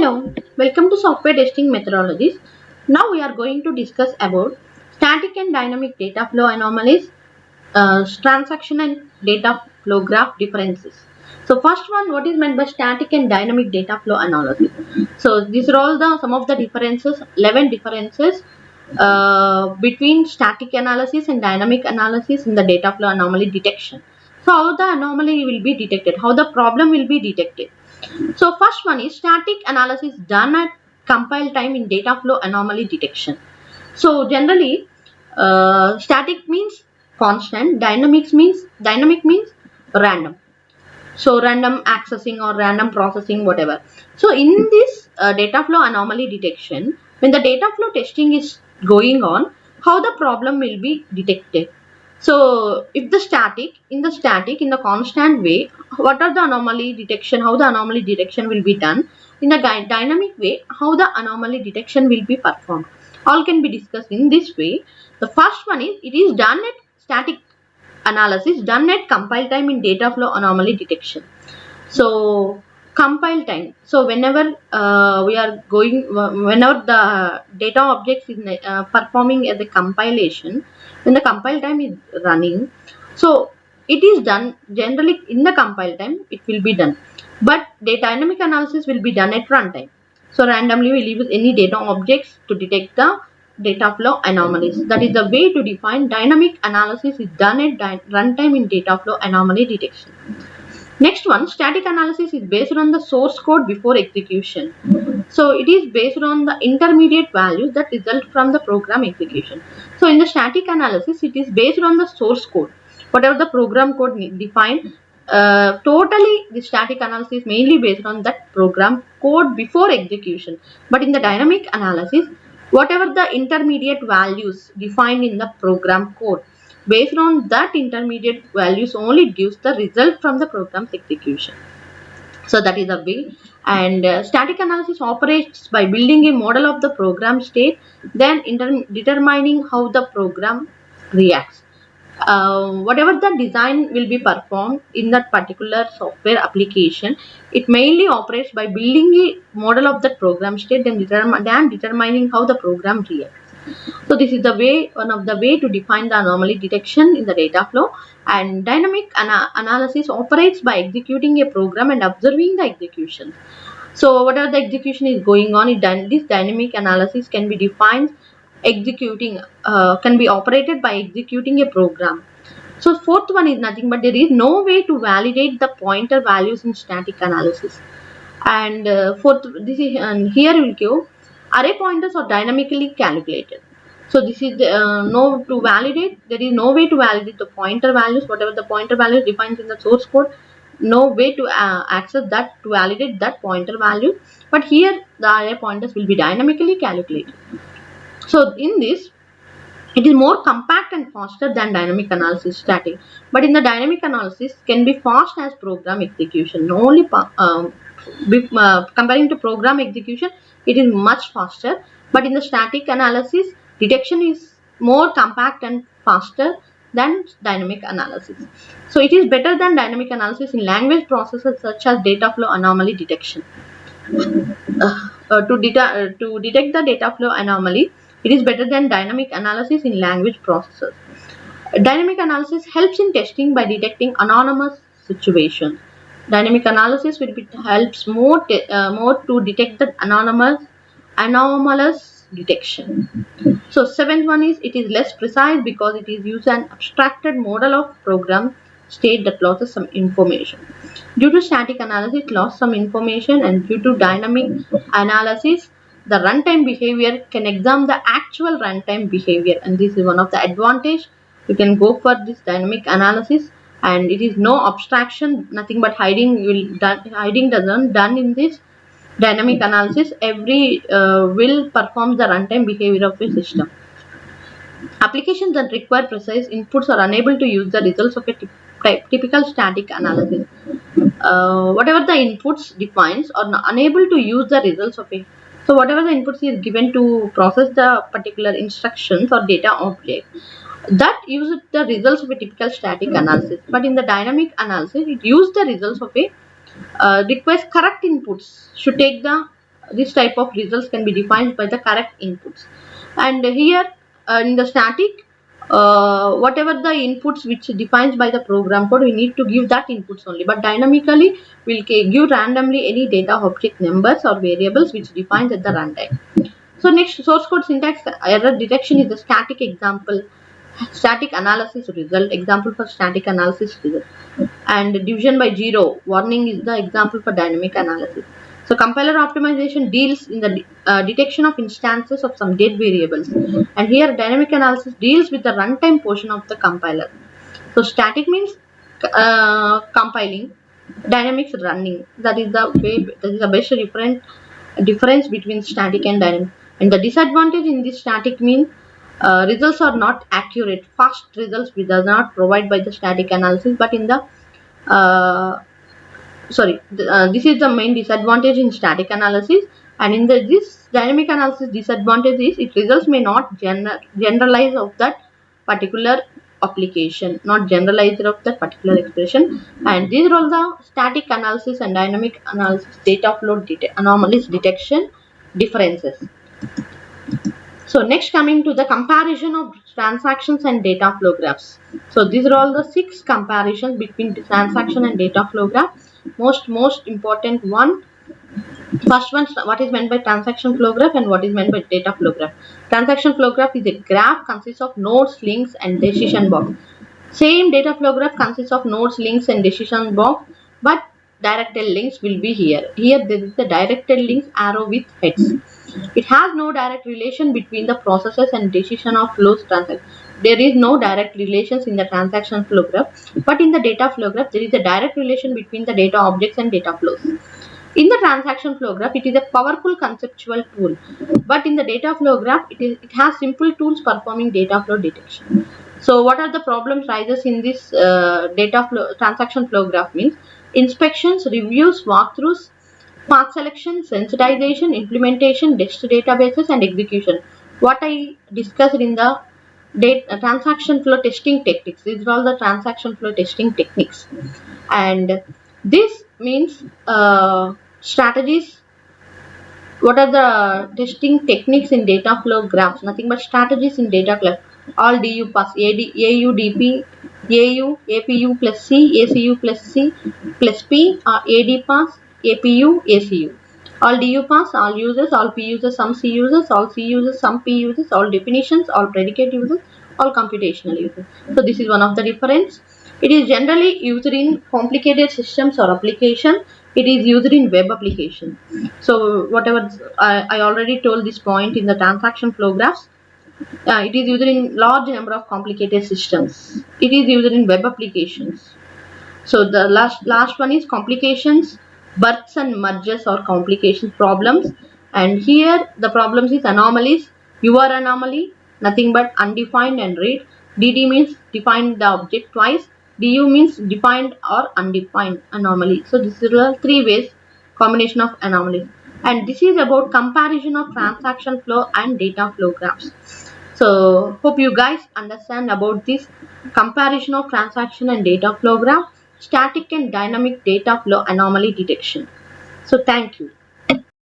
Hello, welcome to software testing methodologies. Now we are going to discuss about static and dynamic data flow anomalies, transaction and data flow graph differences. So first one, what is meant by static and dynamic data flow analysis? So these are all the some of the differences, 11 differences between static analysis and dynamic analysis in the data flow anomaly detection. So how the anomaly will be detected, how the problem will be detected. So first one is static analysis done at compile time in data flow anomaly detection. So generally, static means constant, dynamic means random. So random accessing or random processing, whatever. So in this data flow anomaly detection, when the data flow testing is going on, how the problem will be detected. So if the static, in the constant way, what are the anomaly detection, how the anomaly detection will be done. In the dynamic way, how the anomaly detection will be performed. All can be discussed in this way. The first one is, it is done at static analysis done at compile time in data flow anomaly detection. So compile time. So whenever whenever the data objects is performing as a compilation, when the compile time is running, so it is done generally in the compile time. It will be done, but the dynamic analysis will be done at runtime. So randomly we use any data objects to detect the data flow anomalies. That is the way to define dynamic analysis is done at runtime in data flow anomaly detection. Next one, static analysis is based on the source code before execution. So it is based on the intermediate values that result from the program execution. So in the static analysis, it is based on the source code. Whatever the program code defined, totally the static analysis mainly based on that program code before execution. But in the dynamic analysis, whatever the intermediate values defined in the program code, based on that intermediate values only gives the result from the program's execution. So that is a way. And static analysis operates by building a model of the program state, then determining how the program reacts. Whatever the design will be performed in that particular software application, it mainly operates by building a model of that program state, then determining how the program reacts. So this is the way, one of the way to define the anomaly detection in the data flow. And dynamic analysis operates by executing a program and observing the execution. So whatever the execution is going on, this dynamic analysis can be defined can be operated by executing a program. So fourth one is nothing but there is no way to validate the pointer values in static analysis. And fourth, this is, and here we will give array pointers are dynamically calculated. So this is no to validate. There is no way to validate the pointer values. Whatever the pointer values defined in the source code, no way to access that to validate that pointer value. But here the array pointers will be dynamically calculated. So in this, it is more compact and faster than dynamic analysis static. But in the dynamic analysis, can be fast as program execution. Only comparing to program execution, it is much faster. But in the static analysis, detection is more compact and faster than dynamic analysis. So it is better than dynamic analysis in language processes such as data flow anomaly detection. To detect the data flow anomaly, it is better than dynamic analysis in language processes. Dynamic analysis helps in testing by detecting anonymous situations. Dynamic analysis helps more to detect the anomalous detection. So seventh one is, it is less precise because it is used an abstracted model of program state that loses some information. Due to static analysis, it lost some information, and due to dynamic analysis, the runtime behavior can examine the actual runtime behavior, and this is one of the advantage. You can go for this dynamic analysis, and it is no abstraction, nothing but hiding doesn't done in this dynamic analysis. Every will perform the runtime behavior of a system. Applications that require precise inputs are unable to use the results of a typical static analysis. Whatever the inputs defines are unable to use the results of it. So whatever the inputs is given to process the particular instructions or data object, that uses the results of a typical static analysis. But in the dynamic analysis, it uses the results of a requires correct inputs, should take the this type of results can be defined by the correct inputs. And here in the static, whatever the inputs which defines by the program code, we need to give that inputs only, but dynamically we'll give randomly any data object numbers or variables which defines at the runtime. So next, source code syntax error detection is the static example, static analysis result, example for static analysis result. And division by zero warning is the example for dynamic analysis. So compiler optimization deals in the detection of instances of some dead variables, and here dynamic analysis deals with the runtime portion of the compiler. So static means compiling, dynamics running. That is the way, that is the best difference between static and dynamic. And the disadvantage in this static means results are not accurate. Fast results we does not provide by the static analysis, but in the this is the main disadvantage in static analysis. And in this dynamic analysis, disadvantage is its results may not generalize of that particular application, not generalized of that particular expression. And these are all the static analysis and dynamic analysis data flow anomalies detection differences. So next, coming to the comparison of transactions and data flow graphs. So these are all the 6 comparisons between transaction and data flow graph. Most important one. First one, what is meant by transaction flow graph and what is meant by data flow graph. Transaction flow graph is a graph consists of nodes, links and decision box. Same data flow graph consists of nodes, links and decision box, but directed links will be here. Here there is the directed links arrow with heads. It has no direct relation between the processes and decision of flows transaction. There is no direct relations in the transaction flow graph, but in the data flow graph there is a direct relation between the data objects and data flows. In the transaction flow graph, it is a powerful conceptual tool, but in the data flow graph, it has simple tools performing data flow detection. So what are the problems rises in this transaction flow graph means inspections, reviews, walkthroughs, path selection, sensitization, implementation, test databases and execution. What I discussed in the transaction flow testing techniques. These are all the transaction flow testing techniques. And this means strategies. What are the testing techniques in data flow graphs? Nothing but strategies in data graph. All DU pass AU, DP, AU, APU plus C, ACU plus C plus P, AD pass, APU, ACU. All DU pass, all users, all P users, some C users, all C users, some P users, all definitions, all predicate users, all computational users. So this is one of the difference. It is generally used in complicated systems or application. It is used in web application. So whatever I already told this point in the transaction flow graphs. It is used in large number of complicated systems. It is used in web applications. So the last one is complications, births and merges or complication problems. And here the problems is anomalies. Your anomaly, nothing but undefined and read. DD means define the object twice. DU means defined or undefined anomaly. So this is the 3 ways combination of anomalies. And this is about comparison of transaction flow and data flow graphs. So hope you guys understand about this comparison of transaction and data flow graph, static and dynamic data flow anomaly detection. So thank you.